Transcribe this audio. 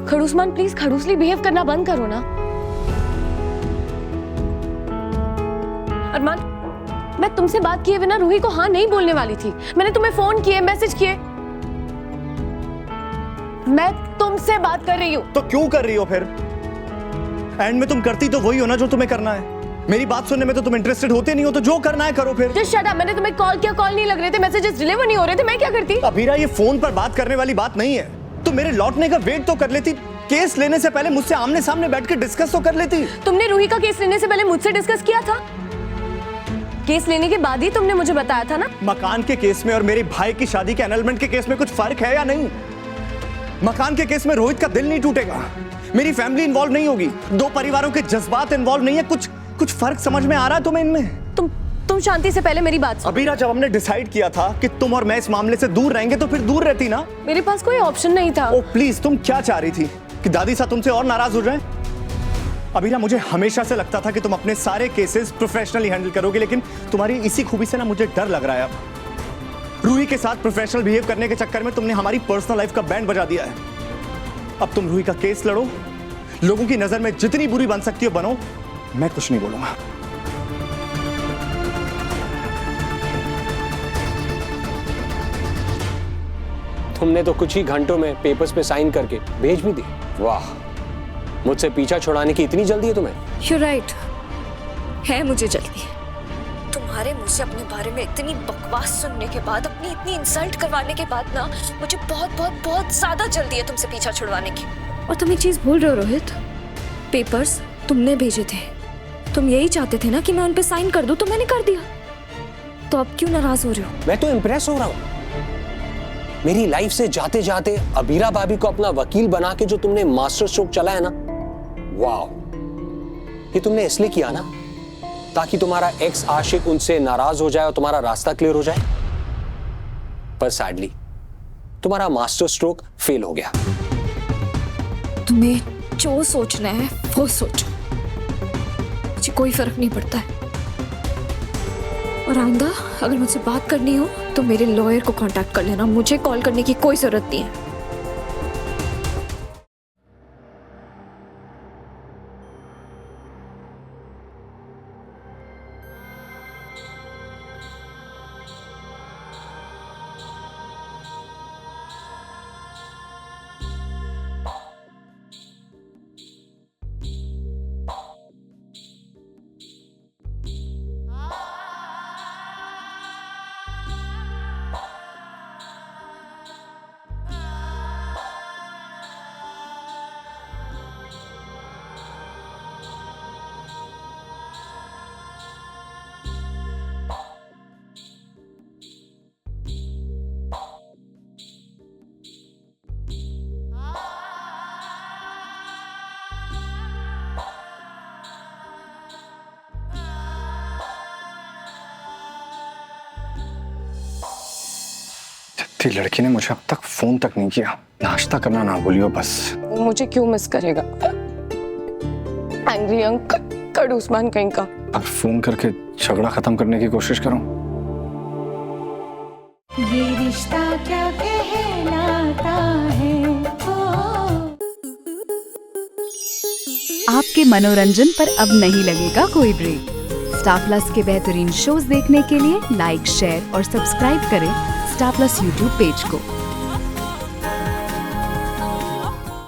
खड़ूसमान please खड़ूसली behave करना बंद करो ना। अरमान, मैं तुमसे बात किए बिना रूही को हाँ नहीं बोलने वाली थी। मैंने तुम्हें फोन किए, मैसेज किए। मैं तुमसे बात कर रही हूँ। तो क्यों कर रही हो फिर? एंड में तुम करती तो वही हो ना जो तुम्हें करना है। मेरी बात सुनने में तो तुम इंटरेस्टेड होते नहीं हो, तो जो करना है करो फिर। Just shut up. मैंने तुम्हें कॉल किया, कॉल नहीं लग रहे थे, मैसेजेस डिलीवर नहीं हो रहे थे, मैं क्या करती? अभीरा, ये फोन पर बात करने वाली बात नहीं है। तुम मेरे लौटने का वेट तो कर लेती। केस लेने से पहले मुझसे आमने सामने बैठ के डिस्कस तो कर लेती। तुमने रूही का केस लेने से पहले मुझसे डिस्कस किया था? केस लेने के बाद ही तुमने मुझे बताया था ना। मकान के केस में और मेरे भाई की शादी के एनलमेंट के केस में कुछ फर्क है या नहीं? मकान के केस में रोहित का दिल नहीं टूटेगा, मेरी फैमिली इन्वॉल्व नहीं होगी, दो परिवारों के जज्बात इन्वॉल्व नहीं है। कुछ फर्क समझ में आ रहा है तुम्हें इनमें? तुम शांति से पहले मेरी बात सुनो। अभीरा, जब हमने डिसाइड किया था कि तुम और मैं इस मामले से दूर रहेंगे तो फिर दूर रहती ना। मेरे पास कोई ऑप्शन नहीं था। ओ प्लीज, तुम क्या चाह रही थी कि दादी साहब तुमसे और नाराज हो जाए? अभीरा, मुझे हमेशा से लगता था कि तुम अपने सारे केसेस प्रोफेशनली हैंडल करोगे, लेकिन तुम्हारी इसी खूबी से ना मुझे डर लग रहा है। अब रूही के साथ प्रोफेशनल बिहेव करने के चक्कर में तुमने हमारी पर्सनल लाइफ का बैंड बजा दिया है। अब तुम रूही का केस लड़ो, लोगों की नजर में जितनी बुरी बन सकती हो बनो, मैं कुछ नहीं बोलूंगा। तुमने तो कुछ ही घंटों में पेपर्स पे साइन करके भेज भी दी। वाह, मुझसे पीछा छुड़ाने की इतनी जल्दी है तुम्हें? You're right, है मुझे जल्दी। तुम्हारे मुंह से अपने बारे में इतनी बकवास सुनने के बाद, अपनी इतनी इंसल्ट करवाने के बाद ना, मुझे बहुत बहुत बहुत ज्यादा जल्दी है तुमसे पीछा छुड़वाने की। और तुम एक चीज भूल रहे हो रोहित, पेपर्स तुमने भेजे थे। तुम यही चाहते थे ना कि मैं उन पे साइन कर दूं, तो मैंने कर दिया। तो अब क्यों नाराज हो रहे हो? मैं तो इम्प्रेस हो रहा हूं। मेरी लाइफ से जाते जाते अबीरा भाभी को अपना वकील बना के जो तुमने मास्टर स्ट्रोक चला है ना, वाह, ये तुमने इसलिए किया ना ताकि तुम्हारा एक्स आशिक उनसे नाराज हो जाए और तुम्हारा रास्ता क्लियर हो जाए। पर सैडली तुम्हारा मास्टर स्ट्रोक फेल हो गया। तुम्हें जो सोचना है वो सोचो, मुझे कोई फर्क नहीं पड़ता है। और आइंदा अगर मुझसे बात करनी हो तो मेरे लॉयर को कांटेक्ट कर लेना, मुझे कॉल करने की कोई जरूरत नहीं है। लड़की ने मुझे अब तक फोन तक नहीं किया। नाश्ता करना ना भूलियो बस। मुझे क्यों मिस करेगा? एंग्री अंकल, खड़ूसमान कहीं का। अब फोन करके झगड़ा खत्म करने की कोशिश करूं। ये रिश्ता क्या कहलाता है। आपके मनोरंजन पर अब नहीं लगेगा कोई ब्रेक। स्टार प्लस के बेहतरीन शोज देखने के लिए लाइक, शेयर और सब्सक्राइब करें स्टार प्लस यूट्यूब पेज को।